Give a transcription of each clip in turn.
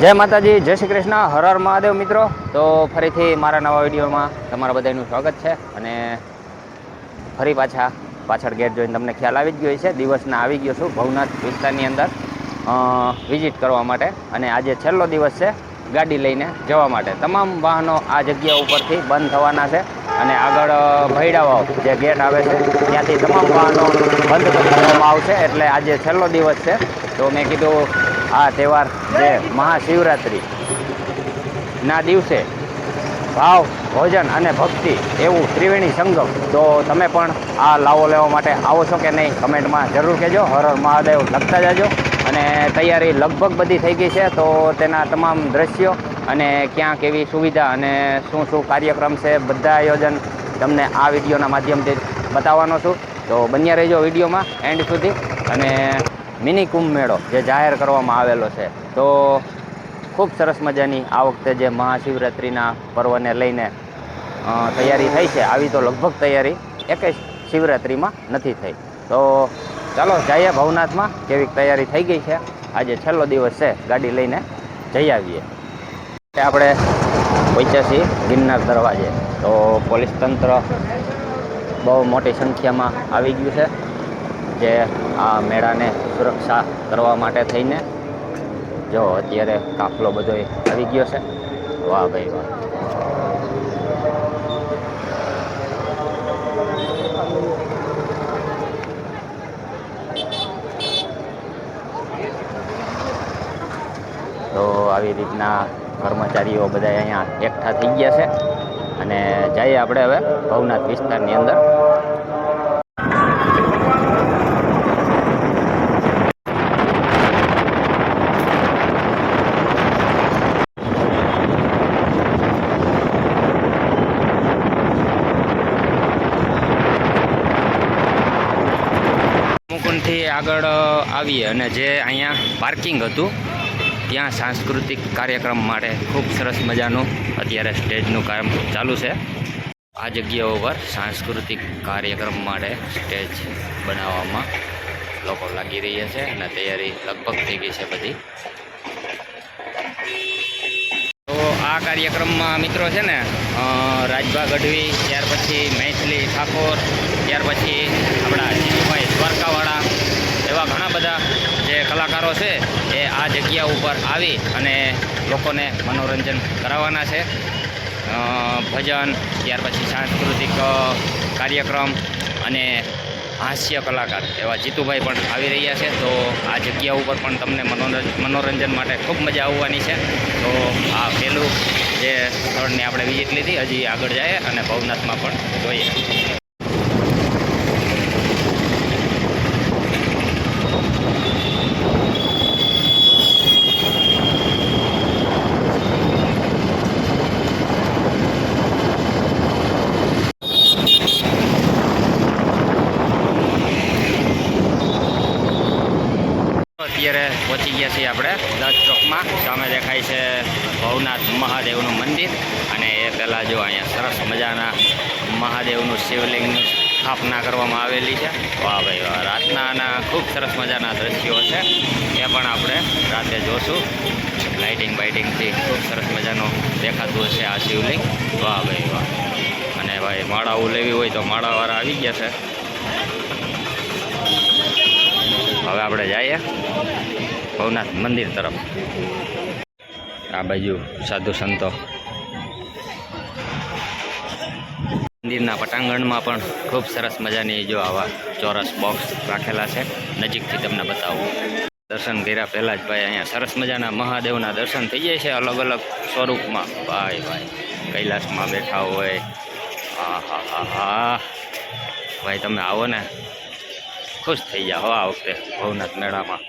જય માતાજી, જય શ્રી કૃષ્ણ, હર હર મહાદેવ મિત્રો. તો ફરીથી મારા નવા વિડીયોમાં તમારા બધાનું સ્વાગત છે. અને ફરી પાછળ ગેટ જોઈને તમને ખ્યાલ આવી જ ગયો છે. દિવસના આવી ગયો છું ભવનાથ વિસ્તારની અંદર વિઝિટ કરવા માટે. અને આજે છેલ્લો દિવસ છે ગાડી લઈને જવા માટે. તમામ વાહનો આ જગ્યા ઉપરથી બંધ થવાના છે. અને આગળ ભૈડાવાવ જે ગેટ આવે છે ત્યાંથી તમામ વાહનો બંધ કરી દેવામાં આવશે. એટલે આજે છેલ્લો દિવસ છે. તો મેં કીધું આ તહેવાર જે મહાશિવરાત્રિ ના દિવસે ભાવ, ભોજન અને ભક્તિ એવું ત્રિવેણી સંગમ. તો તમે પણ આ લાવો લેવા માટે આવો છો કે નહીં, કમેન્ટમાં જરૂર કહેજો. હર હર મહાદેવ લખતા જાજો. અને તૈયારી લગભગ બધી થઈ ગઈ છે. તો તેના તમામ દ્રશ્યો અને ક્યાં કેવી સુવિધા અને શું શું કાર્યક્રમ છે બધા આયોજન તમને આ વિડીયોના માધ્યમથી બતાવવાનો છું. તો બન્યા રહેજો વિડીયોમાં એન્ડ સુધી. અને મિની કુંભ મેળો જે જાહેર કરવામાં આવેલો છે, તો ખૂબ સરસ મજાની આ વખતે જે મહાશિવરાત્રિના પર્વને લઈને તૈયારી થઈ છે. આવી તો લગભગ તૈયારી એકેય શિવરાત્રિમાં નથી થઈ. તો ચાલો જઈએ ભવનાથમાં, કેવી તૈયારી થઈ ગઈ છે. આજે છેલ્લો દિવસ છે, ગાડી લઈને જઈ આવીએ. આપણે પહોંચ્યા છીએ ગિરનાર દરવાજે. તો પોલીસ તંત્ર બહુ મોટી સંખ્યામાં આવી ગયું છે, જે આ મેળાને સુરક્ષા કરવા માટે થઈને. જો અત્યારે કાફલો બધો આવી ગયો છે. વાહ ભાઈ વાહ. તો આવી રીતના કર્મચારીઓ બધા અહીંયા એકઠા થઈ ગયા છે. અને જઈએ આપણે હવે ભવનાથ વિસ્તારની અંદર. મુકુંદથી આગળ આવીએ અને જે અહીંયા પાર્કિંગ હતું ત્યાં સાંસ્કૃતિક કાર્યક્રમ માટે ખૂબ સરસ મજાનું અત્યારે સ્ટેજનું કામ ચાલુ છે. આ જગ્યા ઉપર સાંસ્કૃતિક કાર્યક્રમ માટે સ્ટેજ બનાવવામાં લોકો લાગી રહ્યા છે અને તૈયારી લગભગ થઈ ગઈ છે બધી. તો આ કાર્યક્રમમાં મિત્રો છે ને રાજભા ગઢવી, ત્યાર પછી મૈથિલી ઠાકોર, ત્યાર પછી આપણા જીતુભાઈ દ્વારકાવાળા, એવા ઘણા બધા જે કલાકારો છે એ આ જગ્યા ઉપર આવી અને લોકોને મનોરંજન કરાવવાના છે. ભજન, ત્યાર પછી સાંસ્કૃતિક કાર્યક્રમ અને હાસ્ય કલાકાર એવા જીતુભાઈ પણ આવી રહ્યા છે. તો આ જગ્યા ઉપર પણ તમને મનોરંજન માટે ખૂબ મજા આવવાની છે. તો આ પહેલું જે સ્થળની આપણે વિઝિટ લીધી, હજી આગળ જાય અને ભવનાથમાં પણ જોઈએ. અત્યારે પહોંચી ગયા છીએ આપણે દસ ચોકમાં. સામે દેખાય છે ભવનાથ મહાદેવનું મંદિર. અને એ પહેલાં જો અહીંયા સરસ મજાના મહાદેવનું શિવલિંગની સ્થાપના કરવામાં આવેલી છે. વાહ ભાઈ વાહ. રાતના ખૂબ સરસ મજાના દ્રશ્યો છે, એ પણ આપણે રાતે જોશું. લાઇટિંગથી ખૂબ સરસ મજાનું દેખાતું હશે આ શિવલિંગ. વાહ ભાઈ વાહ. અને ભાઈ માળાઓ લેવી હોય તો માળાવાળા આવી ગયા છે. હવે આપણે જઈએ ભવનાથ મંદિર તરફ. આ બાજુ સાધુ સંતો. મંદિરના પટાંગણમાં પણ ખૂબ સરસ મજાની જો આવા ચોરસ બોક્સ રાખેલા છે. નજીકથી તમને બતાવું. દર્શન કર્યા પહેલાં જ ભાઈ અહીંયા સરસ મજાના મહાદેવના દર્શન થઈ જાય છે, અલગ અલગ સ્વરૂપમાં. ભાઈ કૈલાસમાં બેઠા હોય. હા હા હા હા ભાઈ, તમે આવો ને ખુશ થઈ જાઓ આ વખતે ભવનાથ મેળામાં.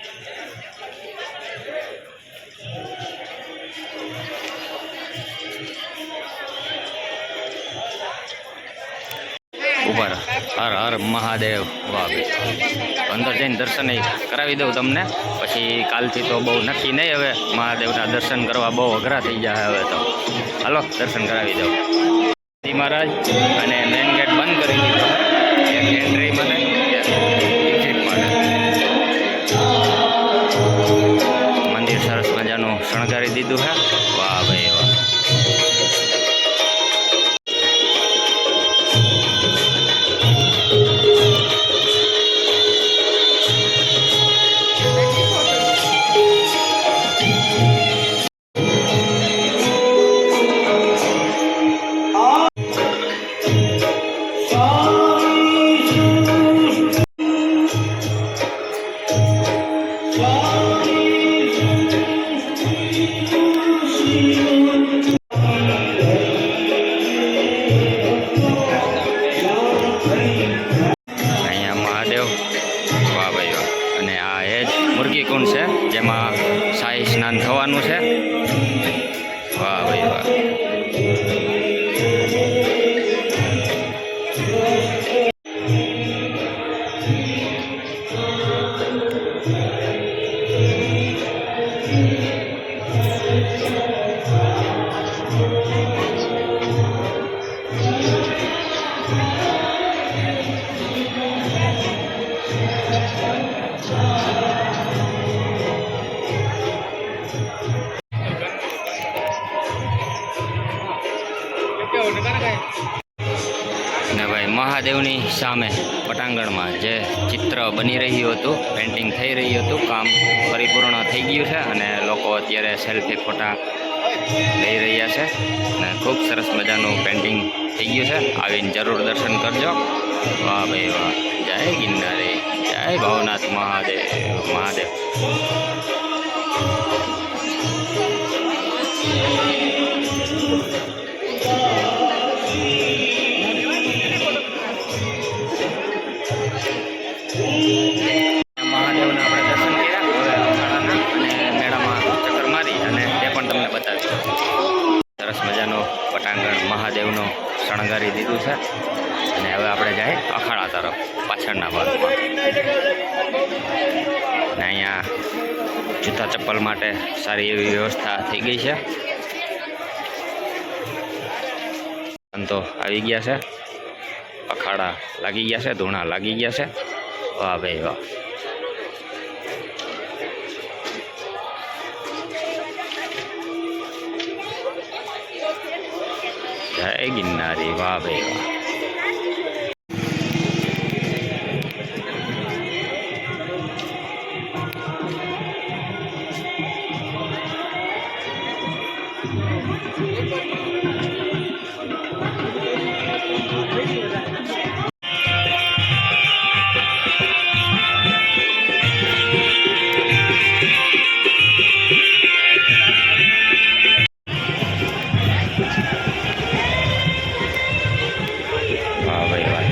ઉપર હર હર મહાદેવ. વાહ, અંદર જઈને દર્શન કરાવી દઉં તમને. પછી કાલથી તો બહુ નક્કી નહીં, હવે મહાદેવના દર્શન કરવા બહુ અઘરા થઈ જાય હવે તો. હાલો દર્શન કરાવી દઉં. મહારાજ અને મેઇન ગેટ બંધ કરી દીધો છે, એક એન્ટ્રી માટે એક્ઝિટ માટે. મંદિર સરસ મજાનું શણગારી દીધું. વાહ ભાઈ વાહ. અહીંયા મહાદેવ. વાહ ભાઈ વાહ. અને આ એ જ મુરગી કુંડ છે જેમાં શાહી સ્નાન થવાનું છે. વાહ ભાઈ વાહ. ને ભાઈ મહાદેવની સામે પટાંગણમાં જે ચિત્ર બની રહ્યું હતું, પેન્ટિંગ થઈ રહ્યું હતું, કામ પરિપૂર્ણ થઈ ગયું છે અને લોકો અત્યારે સેલ્ફી ફોટા લઈ રહ્યા છે અને ખૂબ સરસ મજાનું પેન્ટિંગ થઈ ગયું છે. આવીને જરૂર દર્શન કરજો. વાહ ભાઈ વાહ. જય ગિરનારી, જય ભવનાથ મહાદેવ મહાદેવ. મહાદેવના આપણે દર્શન કર્યા. હવે અખાડાના અને મેળામાં ચક્કર મારી અને તે પણ તમને બતાવી. સરસ મજાનું પટાંગણ મહાદેવનું શણગારી દીધું છે અને હવે આપણે જાય અખાડા તરફ પાછળના ભાગમાં. અને અહીંયા જૂતા ચપ્પલ માટે સારી એવી વ્યવસ્થા થઈ ગઈ છે. સંતો આવી ગયા છે, અખાડા લાગી ગયા છે, ધૂણા લાગી ગયા છે. વાહ ભાઈ વાહ. જય ગિરનારી. વાહ ભાઈ વાહ.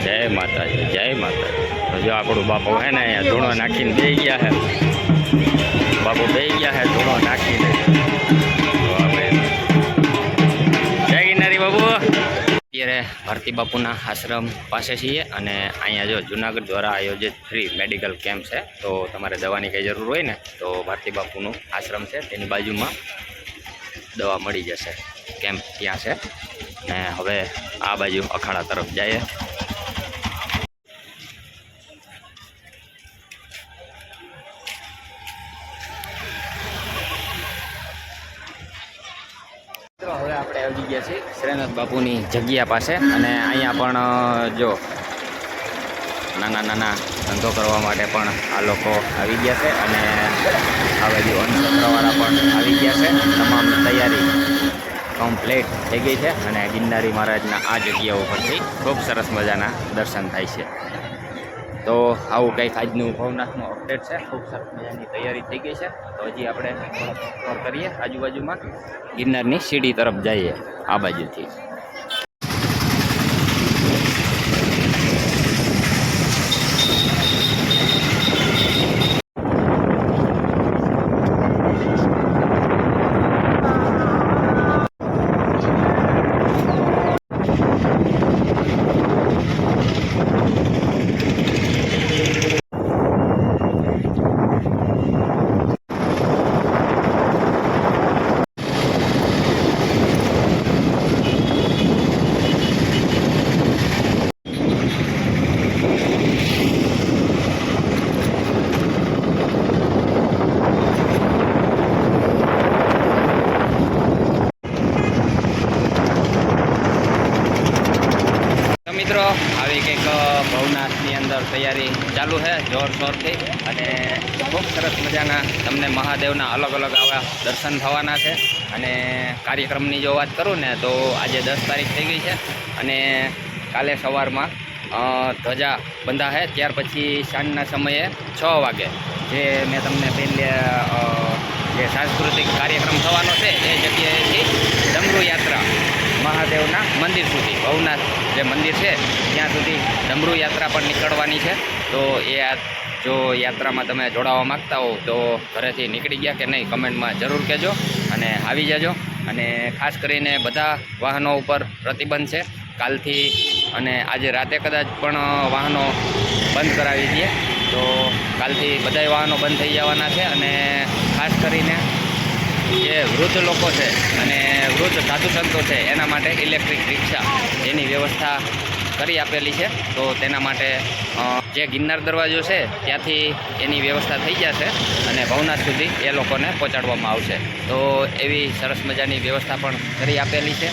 જય માતાજી, જય માતાજી. તો જો આપણું બાપુ હે ને અહીંયા ધૂણો નાખીને બેસી ગયા છે. બાપુ બેસી ગયા છે ધૂણો નાખીને. જય ગિરનારી બાપુ. અત્યારે ભારતી બાપુના આશ્રમ પાસે છીએ અને અહીંયા જો જુનાગઢ દ્વારા આયોજિત ફ્રી મેડિકલ કેમ્પ છે. તો તમારે દવાની કંઈ જરૂર હોય ને તો ભારતી બાપુનું આશ્રમ છે તેની બાજુમાં દવા મળી જશે. કેમ્પ ત્યાં છે ને હવે આ બાજુ અખાડા તરફ જઈએ. હવે આપણે આવી ગયા છીએ શ્રીનાથ બાપુની જગ્યા પાસે અને અહીંયા પણ જો નાના નાના ધંધો કરવા માટે પણ આ લોકો આવી ગયા છે અને આ બાજુ અન્નછત્રવાળા પણ આવી ગયા છે. તમામ તૈયારી કમ્પ્લીટ થઈ ગઈ છે અને ગિરનારી મહારાજના આ જગ્યા ઉપરથી ખૂબ સરસ મજાના દર્શન થાય છે. તો આવું કંઈક આજનું ભવનાથનું અપડેટ છે. ખૂબ સરસ મજાની તૈયારી થઈ ગઈ છે. તો હજી આપણે થોડોક કરીએ આજુબાજુમાં ગિરનારની સીડી તરફ જઈએ આ બાજુથી. મિત્રો આવી કંઈક ભવનાથની અંદર તૈયારી ચાલુ છે જોરશોરથી, અને ખૂબ સરસ મજાના તમને મહાદેવના અલગ અલગ આવા દર્શન થવાના છે. અને કાર્યક્રમની જો વાત કરું ને તો આજે 10 તારીખ થઈ ગઈ છે, અને કાલે સવારમાં ધ્વજા બંધા છે. ત્યાર પછી સાંજના સમયે 6 વાગે જે મેં તમને પહેલે જે સાંસ્કૃતિક કાર્યક્રમ થવાનો છે એ જગ્યાએથી ડમરૂ યાત્રા મહાદેવના મંદિર સુધી, ભવનાથ જે મંદિર છે ત્યાં સુધી ડમરૂ યાત્રા પણ નીકળવાની છે. તો એ જો યાત્રામાં તમે જોડાવા માગતા હો તો ઘરેથી નીકળી ગયા કે નહીં કમેન્ટમાં જરૂર કહેજો અને આવી જજો. અને ખાસ કરીને બધા વાહનો ઉપર પ્રતિબંધ છે કાલથી, અને આજે રાતે કદાચ પણ વાહનો બંધ કરાવી દઈએ તો કાલથી બધાય વાહનો બંધ થઈ જવાના છે. અને ખાસ કરીને જે વૃદ્ધ લોકો છે અને વૃદ્ધ સાધુ સંતો છે એના માટે ઇલેક્ટ્રિક રિક્ષા એની વ્યવસ્થા કરી આપેલી છે. તો તેના માટે જે ગિરનાર દરવાજો છે ત્યાંથી એની વ્યવસ્થા થઈ જશે અને ભવનાથ સુધી એ લોકોને પહોંચાડવામાં આવશે. તો એવી સરસ મજાની વ્યવસ્થા પણ કરી આપેલી છે.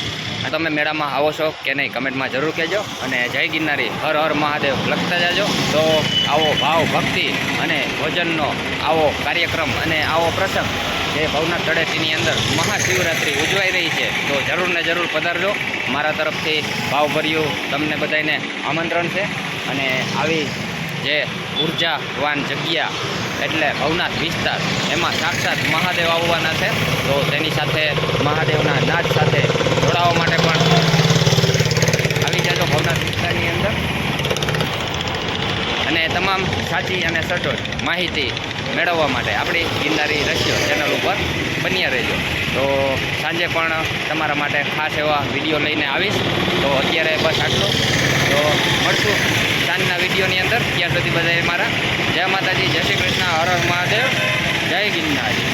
તમે મેળામાં આવો છો કે નહીં કમેન્ટમાં જરૂર કહેજો. અને જય ગિરનારી, હર હર મહાદેવ લખતા જાજો. તો આવો ભાવ ભક્તિ અને ભોજનનો આવો કાર્યક્રમ અને આવો પ્રસંગ જે ભવનાથ તળેટીની અંદર મહાશિવરાત્રિ ઉજવાઈ રહી છે તો જરૂર ને જરૂર પધારજો. મારા તરફથી ભાવભર્યું તમને બધાને આમંત્રણ છે. અને આવી જે ઉર્જાવાન જગ્યા એટલે ભવનાથ વિસ્તાર, એમાં સાક્ષાત મહાદેવ આવવાના છે. તો તેની સાથે મહાદેવના નાદ સાથે જોડાવા માટે પણ આવી જાજો ભવનાથ વિસ્તારની અંદર. અને તમામ સાચી અને સચોટ માહિતી મેળવવા માટે આપણી ગિરનારી રસ્યો ચેનલ ઉપર બન્યા રહેજો. તો સાંજે પણ તમારા માટે ખાસ એવા વિડીયો લઈને આવીશ. તો અત્યારે બસ આટલું. તો મળશું સાંજના વિડીયોની અંદર. ત્યાં સુધી બધાએ મારા જય માતાજી, જય શ્રી કૃષ્ણ, હર હર મહાદેવ, જય ગિરનારી.